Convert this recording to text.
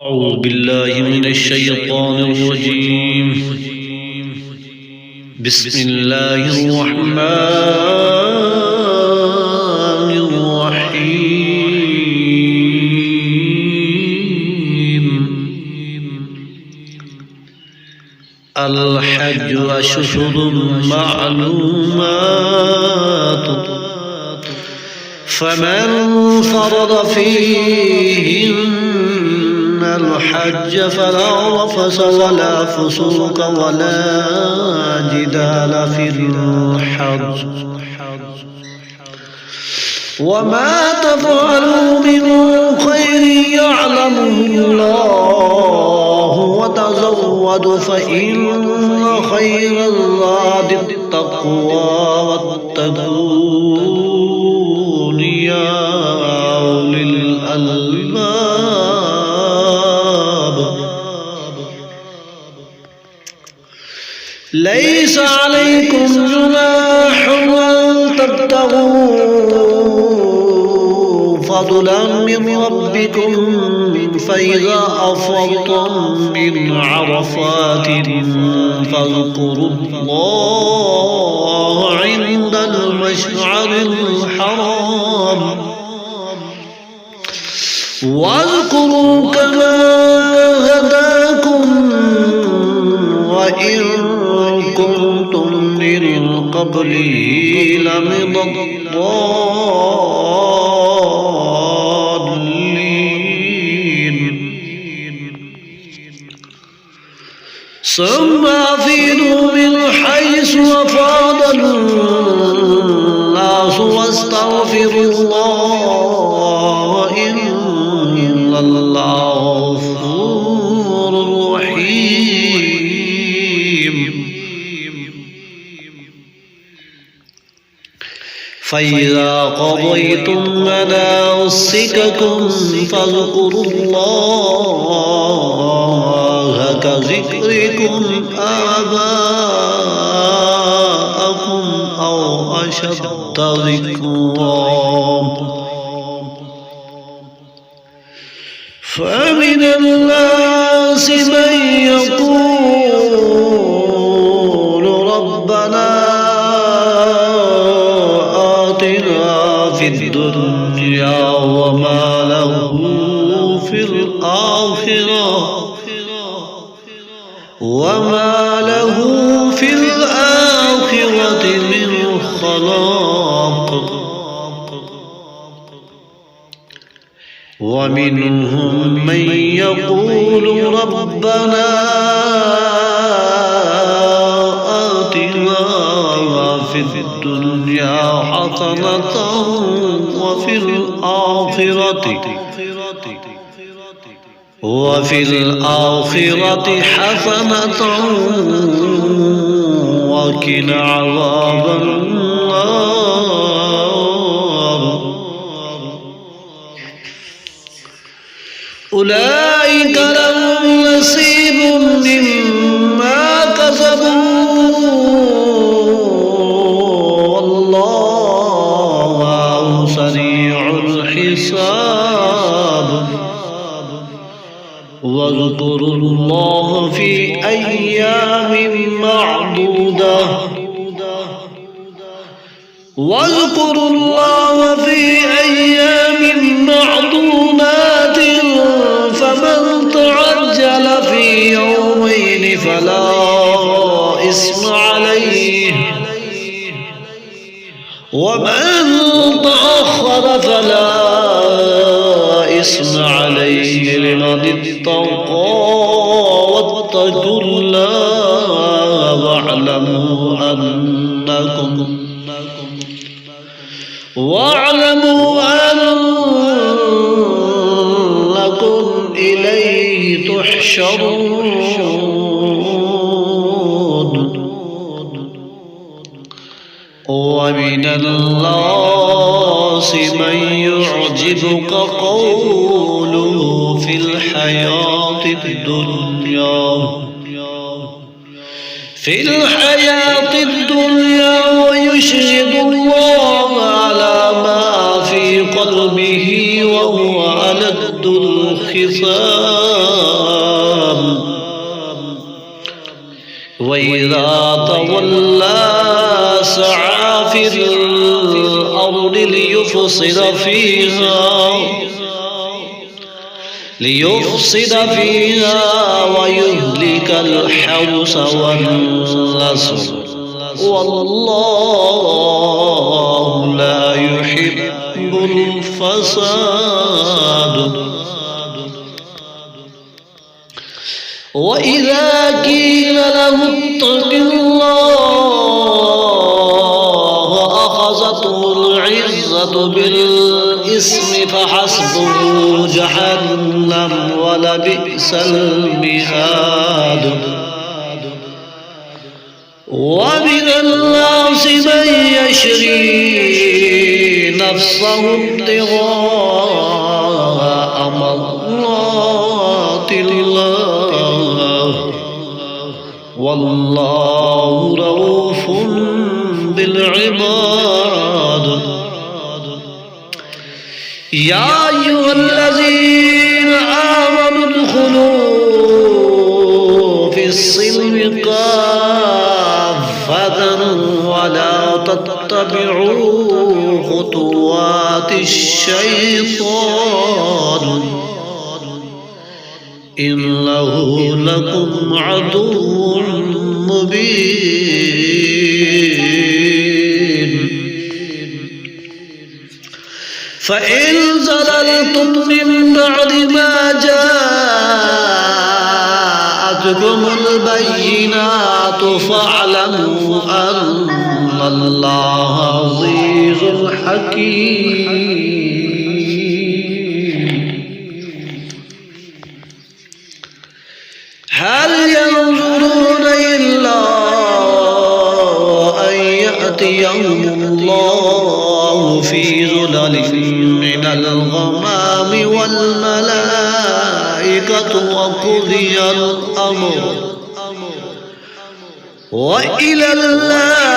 أعوذ بالله من الشيطان الرجيم. بسم الله الرحمن الرحيم. الحج أشهر معلومات، فمن فرض فيهن الحج فلا رفث ولا فسوق ولا جدال في الحج. وما تفعلوا من خير يعلمه الله وتزودوا فإن خير الزاد التقوى واتقون يا أولي الألباب. ليس عليكم جناح أن تبتغوا فضلا من ربكم فإذا أفضتم من عرفات فاذكروا الله عند المشعر الحرام واذكروا كما هداكم وإن كنتم من قبله لمن الضالين. ثم أفيدوا من حيث أفاض الناس واستغفروا الله إن الله غفور رحيم. فإذا قضيتم مناسككم فاذكروا الله كذكركم آباءكم أو أشد ذكرا. فمن الناس من يقول ربنا آتنا في الدنيا وما له في الآخرة من خلاق. ومنهم من يقول ربنا آتنا في الدنيا حسنة وفي الآخرة حسنة وقنا عذاب النار. أولئك لهم نصيب مما كسبوا والله سريع الحساب. واذكروا الله في أيام معدودة فمن تعجل في يومين فلا إثم عليه ومن تأخر فلا إثم عليه لمن اتقى واتقوا الله واعلموا أنكم إليه تحشرون. ومن الناس من يعجبك قوله في الحياة الدنيا ويشهد الله على ما في قلبه وهو ألد الخصام. وإذا تولى سعى في الأرض ليفسد فيها ويهلك الحرث والنسل والله لا يحب الفساد. وإذا قيل له اتق الله أخذته العزة بالإثم فحسبه جهنم ولبئس المهاد. ومن الناس من يشري نفسه ابتغاء مرضات الله والله رؤوف بالعباد. يا أيها الذين آمنوا ادخلوا في السلم كافة ولا تتبعوا خطوات الشيطان إنه لكم عدو مبين. فإن زللتم من بعد ما جاءتكم البينات فاعلموا أن الله عزيز حكيم. هل ينظرون إلا أن يأتيهم الله في ظلل من الغمام والملائكة وقضي الأمر وإلى الله